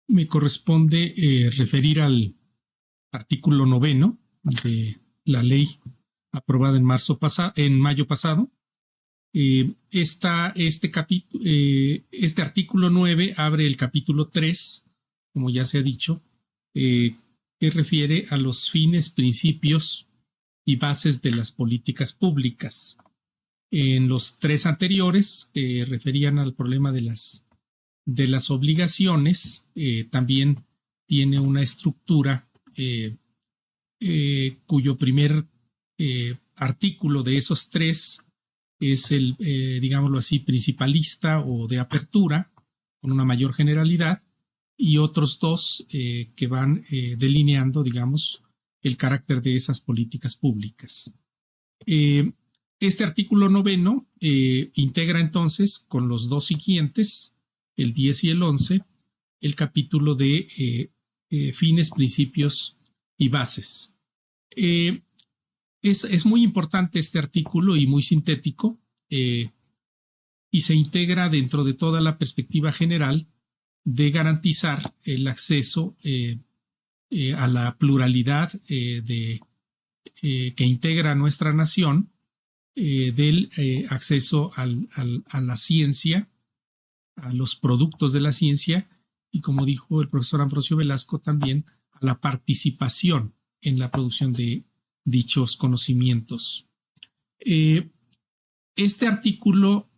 Me corresponde referir al artículo 9 de la ley aprobada en mayo pasado. Este artículo 9 abre el capítulo 3, como ya se ha dicho, que refiere a los fines, principios y bases de las políticas públicas. En los tres anteriores, que referían al problema de las obligaciones, también tiene una estructura cuyo primer artículo de esos tres es el, digámoslo así, principalista o de apertura, con una mayor generalidad, y otros dos que van delineando, digamos, el carácter de esas políticas públicas. Este artículo 9 integra entonces con los dos siguientes, el 10 y el 11, el capítulo de fines, principios y bases. Es muy importante este artículo y muy sintético, y se integra dentro de toda la perspectiva general de garantizar el acceso a la pluralidad que integra nuestra nación, del acceso a la ciencia, a los productos de la ciencia y, como dijo el profesor Ambrosio Velasco, también a la participación en la producción de dichos conocimientos. Este artículo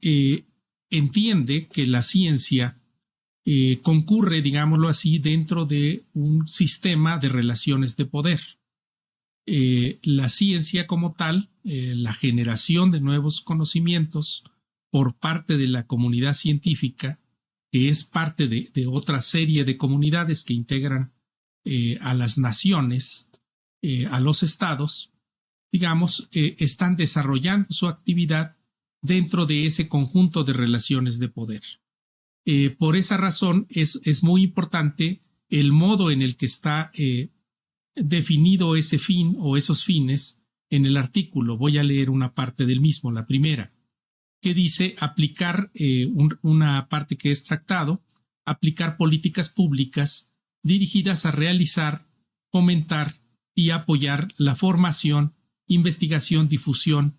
entiende que la ciencia concurre, digámoslo así, dentro de un sistema de relaciones de poder. La ciencia como tal, la generación de nuevos conocimientos por parte de la comunidad científica, que es parte de otra serie de comunidades que integran a las naciones, a los estados, digamos, están desarrollando su actividad dentro de ese conjunto de relaciones de poder. Por esa razón es muy importante el modo en el que está definido ese fin o esos fines en el artículo. Voy a leer una parte del mismo, la primera, que dice aplicar una parte que es tractado, aplicar políticas públicas dirigidas a realizar, fomentar y apoyar la formación, investigación, difusión,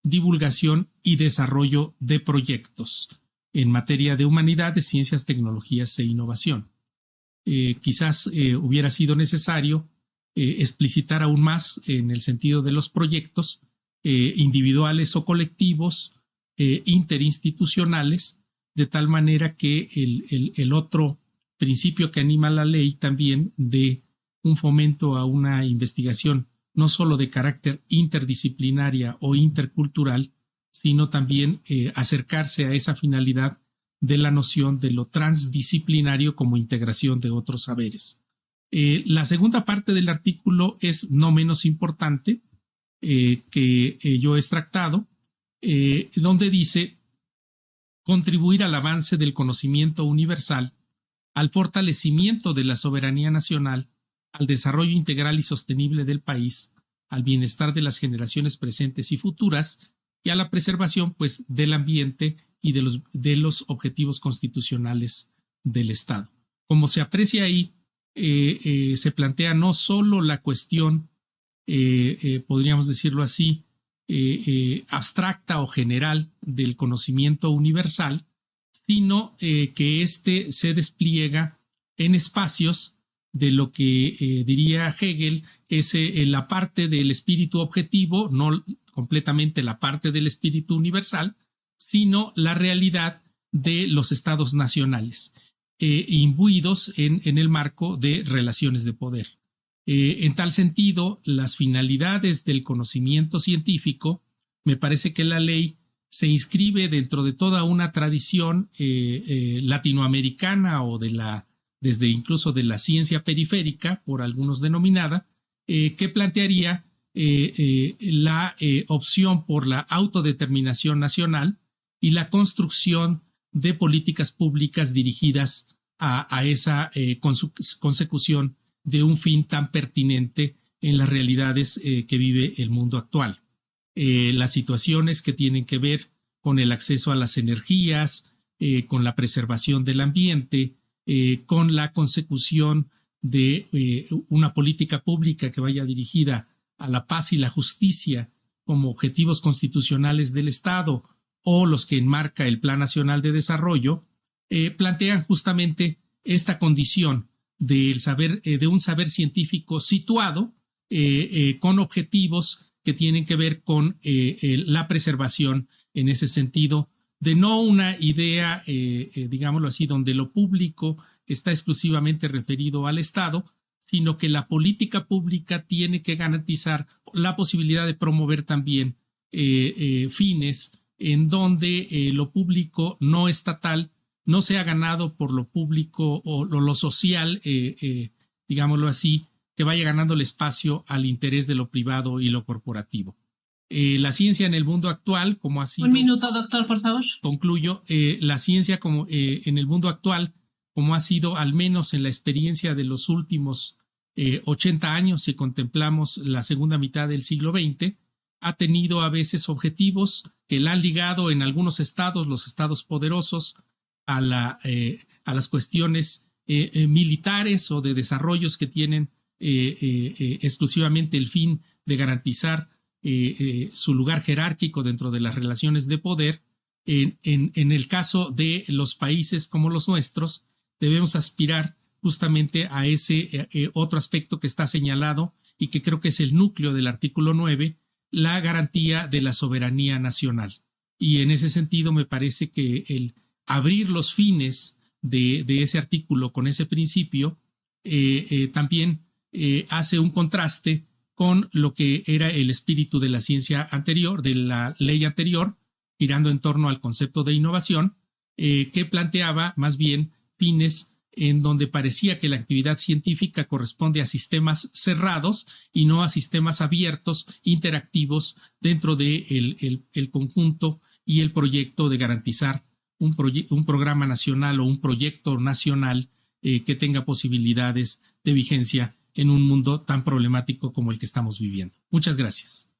divulgación y desarrollo de proyectos en materia de humanidades, ciencias, tecnologías e innovación. Quizás hubiera sido necesario explicitar aún más en el sentido de los proyectos individuales o colectivos, interinstitucionales, de tal manera que el otro principio que anima la ley también de un fomento a una investigación no solo de carácter interdisciplinaria o intercultural, sino también acercarse a esa finalidad de la noción de lo transdisciplinario como integración de otros saberes. La segunda parte del artículo es no menos importante, que yo he extractado, donde dice contribuir al avance del conocimiento universal, al fortalecimiento de la soberanía nacional, al desarrollo integral y sostenible del país, al bienestar de las generaciones presentes y futuras y a la preservación, pues, del ambiente y de los objetivos constitucionales del Estado. Como se aprecia ahí, se plantea no solo la cuestión, podríamos decirlo así, abstracta o general del conocimiento universal, sino que éste se despliega en espacios de lo que diría Hegel es la parte del espíritu objetivo, no completamente la parte del espíritu universal, sino la realidad de los estados nacionales, imbuidos en el marco de relaciones de poder. En tal sentido, las finalidades del conocimiento científico, me parece que la ley se inscribe dentro de toda una tradición latinoamericana o desde incluso de la ciencia periférica, por algunos denominada, que plantearía la opción por la autodeterminación nacional y la construcción de políticas públicas dirigidas a esa consecución de un fin tan pertinente en las realidades que vive el mundo actual. Las situaciones que tienen que ver con el acceso a las energías, con la preservación del ambiente, con la consecución de una política pública que vaya dirigida a la paz y la justicia como objetivos constitucionales del Estado o los que enmarca el Plan Nacional de Desarrollo, plantean justamente esta condición del saber, de un saber científico situado con objetivos que tienen que ver con la preservación en ese sentido, de no una idea, digámoslo así, donde lo público está exclusivamente referido al Estado, sino que la política pública tiene que garantizar la posibilidad de promover también fines en donde lo público no estatal no sea ganado por lo público o lo social, digámoslo así, que vaya ganando el espacio al interés de lo privado y lo corporativo. La ciencia en el mundo actual, como ha sido... Un minuto, doctor, por favor. Concluyo. La ciencia como en el mundo actual, como ha sido al menos en la experiencia de los últimos 80 años, si contemplamos la segunda mitad del siglo XX, ha tenido a veces objetivos que la han ligado en algunos estados, los estados poderosos, a las cuestiones militares o de desarrollos que tienen exclusivamente el fin de garantizar su lugar jerárquico dentro de las relaciones de poder. En el caso de los países como los nuestros, debemos aspirar justamente a ese otro aspecto que está señalado y que creo que es el núcleo del artículo 9, la garantía de la soberanía nacional. Y en ese sentido me parece que el abrir los fines de ese artículo con ese principio también hace un contraste con lo que era el espíritu de la ciencia anterior, de la ley anterior, girando en torno al concepto de innovación, que planteaba más bien fines en donde parecía que la actividad científica corresponde a sistemas cerrados y no a sistemas abiertos, interactivos, dentro de el conjunto y el proyecto de garantizar un programa nacional o un proyecto nacional que tenga posibilidades de vigencia en un mundo tan problemático como el que estamos viviendo. Muchas gracias.